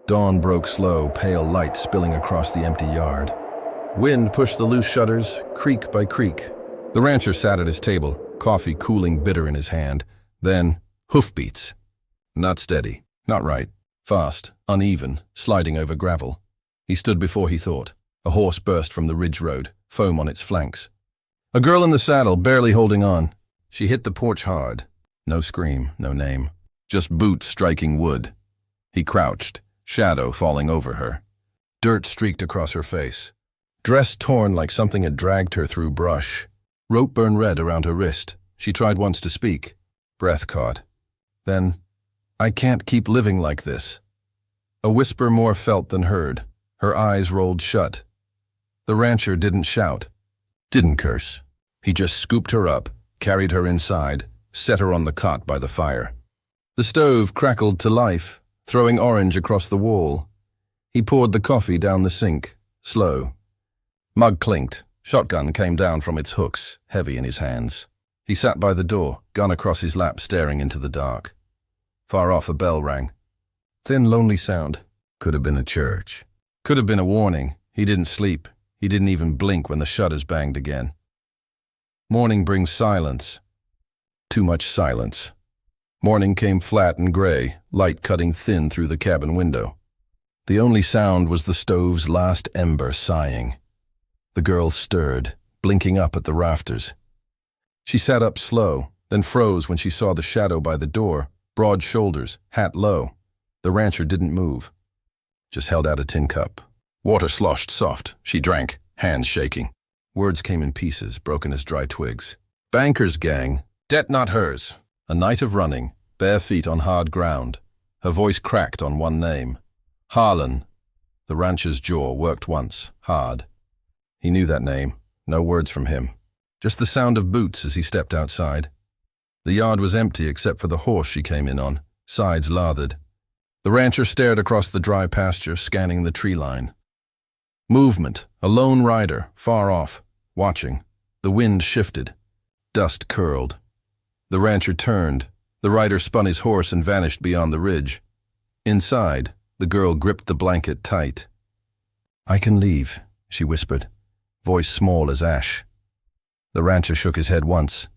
Dawn broke slow, pale light spilling across the empty yard. Wind pushed the loose shutters, creak by creak. The rancher sat at his table, coffee cooling bitter in his hand. Then, hoofbeats. Not steady, not right. Fast, uneven, sliding over gravel. He stood before he thought. A horse burst from the ridge road, foam on its flanks. A girl in the saddle, barely holding on. She hit the porch hard. No scream, no name. Just boots striking wood. He crouched, shadow falling over her. Dirt streaked across her face. Dress torn like something had dragged her through brush. Rope burned red around her wrist. She tried once to speak. Breath caught. Then, "I can't keep living like this." A whisper more felt than heard. Her eyes rolled shut. The rancher didn't shout. Didn't curse. He just scooped her up, carried her inside, set her on the cot by the fire. The stove crackled to life, throwing orange across the wall. He poured the coffee down the sink, slow. Mug clinked. Shotgun came down from its hooks, heavy in his hands. He sat by the door, gun across his lap, staring into the dark. Far off, a bell rang. Thin, lonely sound. Could have been a church. Could have been a warning. He didn't sleep. He didn't even blink when the shutters banged again. Morning brings silence. Too much silence. Morning came flat and gray, light cutting thin through the cabin window. The only sound was the stove's last ember sighing. The girl stirred, blinking up at the rafters. She sat up slow, then froze when she saw the shadow by the door, broad shoulders, hat low. The rancher didn't move, just held out a tin cup. Water sloshed soft. She drank, hands shaking. Words came in pieces, broken as dry twigs. Banker's gang, debt not hers. A night of running, bare feet on hard ground. Her voice cracked on one name. Harlan. The rancher's jaw worked once, hard. He knew that name, no words from him. Just the sound of boots as he stepped outside. The yard was empty except for the horse she came in on, sides lathered. The rancher stared across the dry pasture, scanning the tree line. Movement, a lone rider, far off, watching. The wind shifted. Dust curled. The rancher turned. The rider spun his horse and vanished beyond the ridge. Inside, the girl gripped the blanket tight. "I can leave," she whispered, voice small as ash. The rancher shook his head once.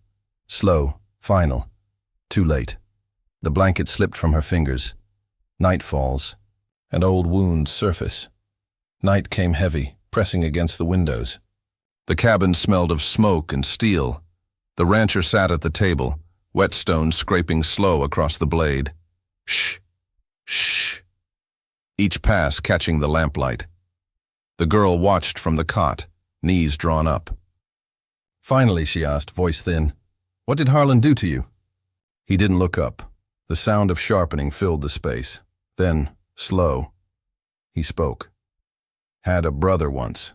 Slow, final. Too late. The blanket slipped from her fingers. Night falls, and old wounds surface. Night came heavy, pressing against the windows. The cabin smelled of smoke and steel. The rancher sat at the table, whetstone scraping slow across the blade. Shh, shh. Each pass catching the lamplight. The girl watched from the cot, knees drawn up. Finally, she asked, voice thin, "What did Harlan do to you?" He didn't look up. The sound of sharpening filled the space. Then, slow, he spoke. Had a brother once.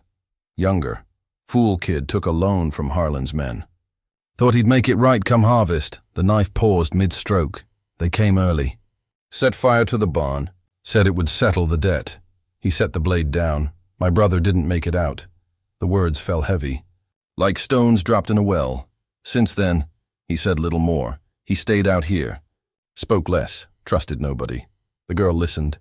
Younger. Fool kid took a loan from Harlan's men. Thought he'd make it right come harvest. The knife paused mid-stroke. They came early. Set fire to the barn. Said it would settle the debt. He set the blade down. My brother didn't make it out. The words fell heavy. Like stones dropped in a well. Since then, he said little more. He stayed out here. Spoke less. Trusted nobody. The girl listened.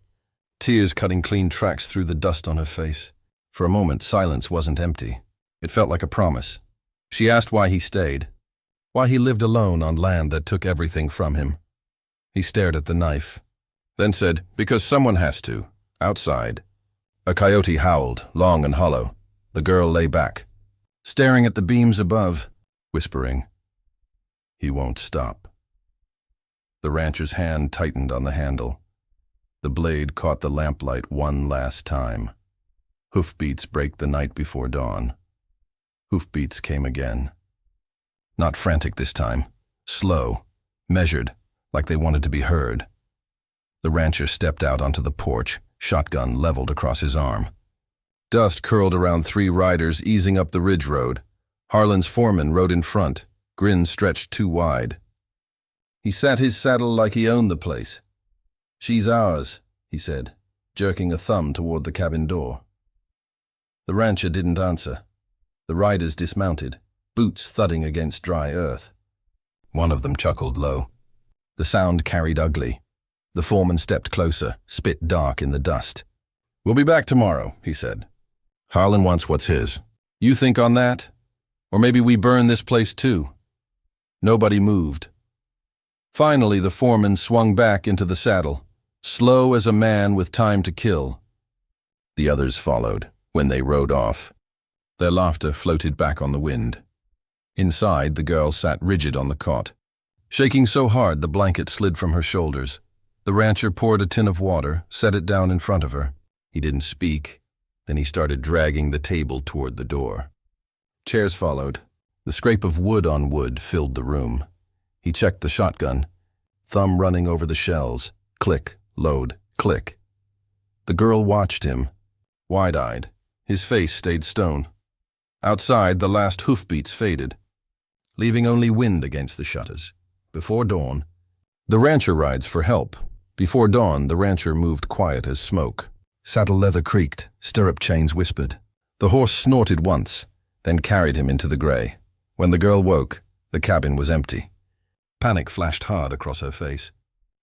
Tears cutting clean tracks through the dust on her face. For a moment, silence wasn't empty. It felt like a promise. She asked why he stayed. Why he lived alone on land that took everything from him. He stared at the knife. Then said, "Because someone has to. Outside." A coyote howled, long and hollow. The girl lay back, staring at the beams above, whispering, "He won't stop." The rancher's hand tightened on the handle. The blade caught the lamplight one last time. Hoofbeats break the night before dawn. Hoofbeats came again. Not frantic this time. Slow, measured, like they wanted to be heard. The rancher stepped out onto the porch, shotgun leveled across his arm. Dust curled around three riders easing up the ridge road. Harlan's foreman rode in front, grin stretched too wide. He sat his saddle like he owned the place. "She's ours," he said, jerking a thumb toward the cabin door. The rancher didn't answer. The riders dismounted, boots thudding against dry earth. One of them chuckled low. The sound carried ugly. The foreman stepped closer, spit dark in the dust. "We'll be back tomorrow," he said. "Harlan wants what's his. You think on that? Or maybe we burn this place too?" Nobody moved. Finally, the foreman swung back into the saddle, slow as a man with time to kill. The others followed when they rode off. Their laughter floated back on the wind. Inside, the girl sat rigid on the cot, shaking so hard the blanket slid from her shoulders. The rancher poured a tin of water, set it down in front of her. He didn't speak. Then he started dragging the table toward the door. Chairs followed. The scrape of wood on wood filled the room. He checked the shotgun, thumb running over the shells. Click, load, click. The girl watched him, wide-eyed. His face stayed stone. Outside, the last hoofbeats faded, leaving only wind against the shutters. Before dawn, the rancher rides for help. Before dawn, the rancher moved quiet as smoke. Saddle leather creaked, stirrup chains whispered. The horse snorted once, then carried him into the gray. When the girl woke, the cabin was empty. Panic flashed hard across her face.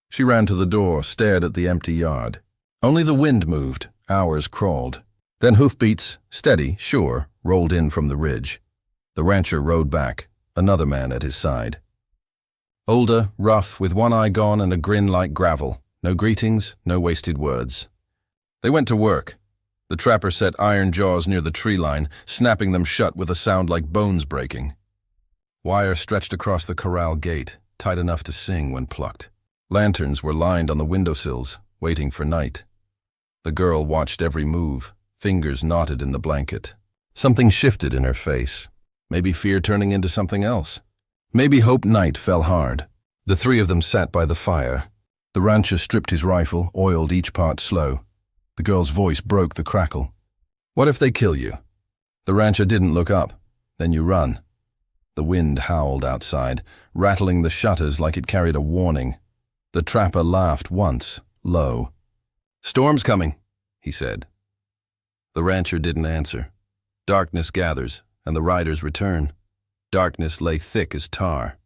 She ran to the door, stared at the empty yard. Only the wind moved, hours crawled. Then hoofbeats, steady, sure, rolled in from the ridge. The rancher rode back, another man at his side. Older, rough, with one eye gone and a grin like gravel. No greetings, no wasted words. They went to work. The trapper set iron jaws near the tree line, snapping them shut with a sound like bones breaking. Wire stretched across the corral gate, tight enough to sing when plucked. Lanterns were lined on the windowsills, waiting for night. The girl watched every move, fingers knotted in the blanket. Something shifted in her face. Maybe fear turning into something else. Maybe hope night fell hard. The three of them sat by the fire. The rancher stripped his rifle, oiled each part slow. The girl's voice broke the crackle. "What if they kill you?" The rancher didn't look up. "Then you run." The wind howled outside, rattling the shutters like it carried a warning. The trapper laughed once, low. "Storm's coming," he said. The rancher didn't answer. Darkness gathers, and the riders return. Darkness lay thick as tar.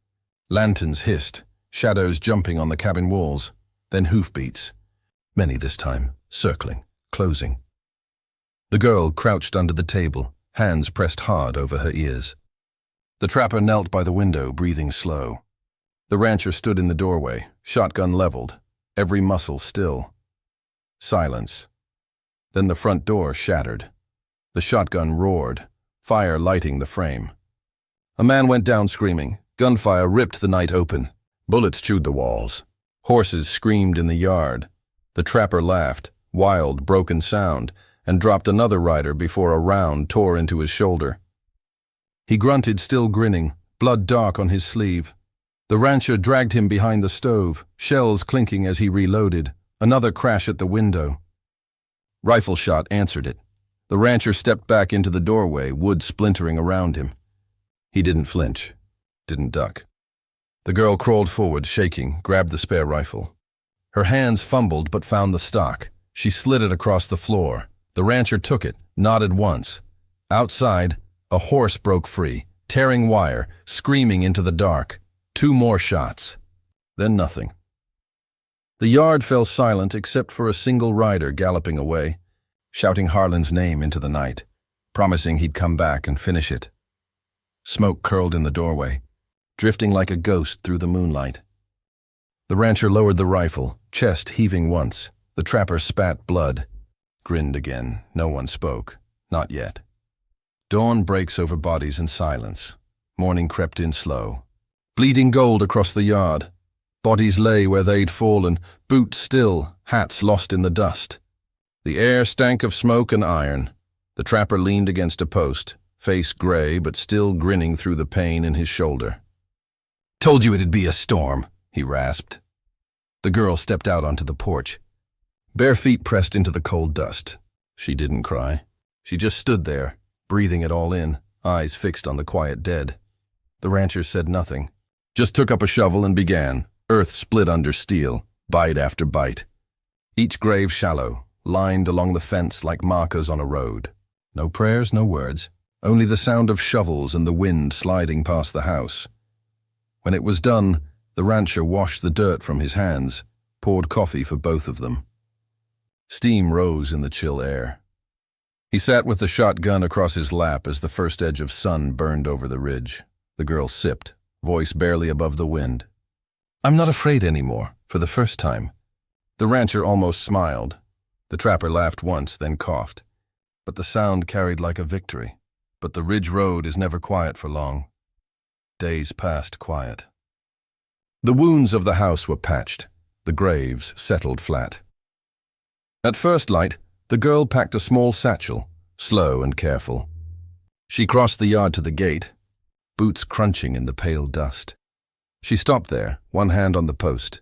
Lanterns hissed, shadows jumping on the cabin walls, then hoofbeats. Many this time, circling, closing. The girl crouched under the table, hands pressed hard over her ears. The trapper knelt by the window, breathing slow. The rancher stood in the doorway, shotgun leveled, every muscle still. Silence. Then the front door shattered. The shotgun roared, fire lighting the frame. A man went down screaming. Gunfire ripped the night open. Bullets chewed the walls. Horses screamed in the yard. The trapper laughed, wild, broken sound, and dropped another rider before a round tore into his shoulder. He grunted, still grinning, blood dark on his sleeve. The rancher dragged him behind the stove, shells clinking as he reloaded. Another crash at the window. Rifle shot answered it. The rancher stepped back into the doorway, wood splintering around him. He didn't flinch, didn't duck. The girl crawled forward, shaking, grabbed the spare rifle. Her hands fumbled but found the stock. She slid it across the floor. The rancher took it, nodded once. Outside, a horse broke free, tearing wire, screaming into the dark. 2 more shots. Then nothing. The yard fell silent except for a single rider galloping away, shouting Harlan's name into the night, promising he'd come back and finish it. Smoke curled in the doorway, drifting like a ghost through the moonlight. The rancher lowered the rifle, chest heaving once. The trapper spat blood, grinned again. No one spoke. Not yet. Dawn breaks over bodies in silence. Morning crept in slow. Bleeding gold across the yard. Bodies lay where they'd fallen, boots still, hats lost in the dust. The air stank of smoke and iron. The trapper leaned against a post, face gray but still grinning through the pain in his shoulder. "Told you it'd be a storm," he rasped. The girl stepped out onto the porch. Bare feet pressed into the cold dust. She didn't cry. She just stood there, breathing it all in, eyes fixed on the quiet dead. The rancher said nothing, just took up a shovel and began. Earth split under steel, bite after bite. Each grave shallow, lined along the fence like markers on a road. No prayers, no words, only the sound of shovels and the wind sliding past the house. When it was done, the rancher washed the dirt from his hands, poured coffee for both of them. Steam rose in the chill air. He sat with the shotgun across his lap as the first edge of sun burned over the ridge. The girl sipped, voice barely above the wind. "I'm not afraid anymore, for the first time." The rancher almost smiled. The trapper laughed once, then coughed. But the sound carried like a victory. But the ridge road is never quiet for long. Days passed quiet. The wounds of the house were patched. The graves settled flat. At first light, the girl packed a small satchel, slow and careful. She crossed the yard to the gate, boots crunching in the pale dust. She stopped there, one hand on the post,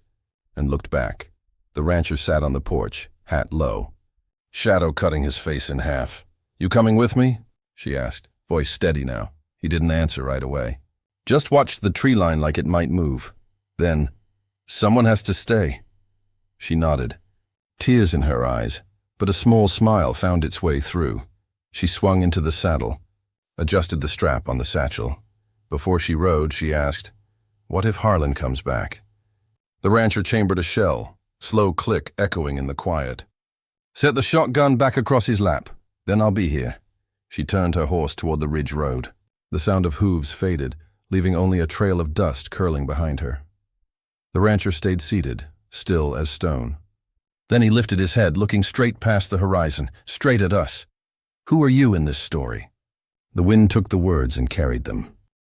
and looked back. The rancher sat on the porch, hat low, shadow cutting his face in half. "You coming with me?" she asked, voice steady now. He didn't answer right away. Just watched the tree line like it might move. Then, "Someone has to stay." She nodded, tears in her eyes, but a small smile found its way through. She swung into the saddle, adjusted the strap on the satchel. Before she rode, she asked, "What if Harlan comes back?" The rancher chambered a shell, slow click echoing in the quiet. "Set the shotgun back across his lap, then I'll be here." She turned her horse toward the ridge road. The sound of hooves faded, leaving only a trail of dust curling behind her. The rancher stayed seated, still as stone. Then he lifted his head, looking straight past the horizon, straight at us. "Who are you in this story?" The wind took the words and carried them.